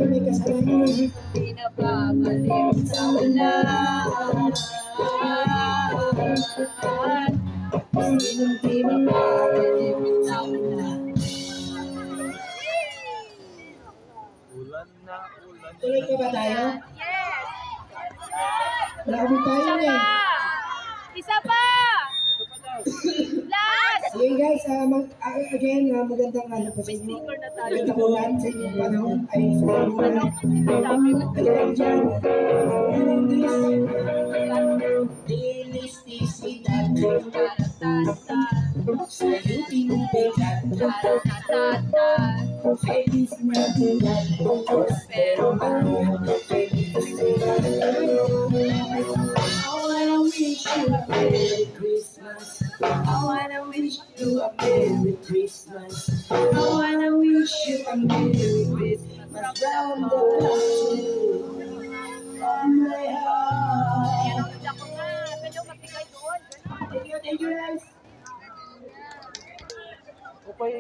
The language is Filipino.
May kasalanan. Pinababalik sa ulan. Sinong di mababalik sa ulan. Tuloy pa ba tayo? Yes! Marami tayo eh. Isa pa! Last! Sige guys, again, magandang ano po sa inyo. Magandang ulan sa inyong panahon ay sa ulan. Again dyan. Dilistisidad sa iyong bigat. Feliz Navidad, prospero año. Felicidad. I wanna wish you a Merry Christmas. I wanna wish you a Merry Christmas. I wanna wish you a Merry Christmas round the clock on my heart. Thank you guys. Okay.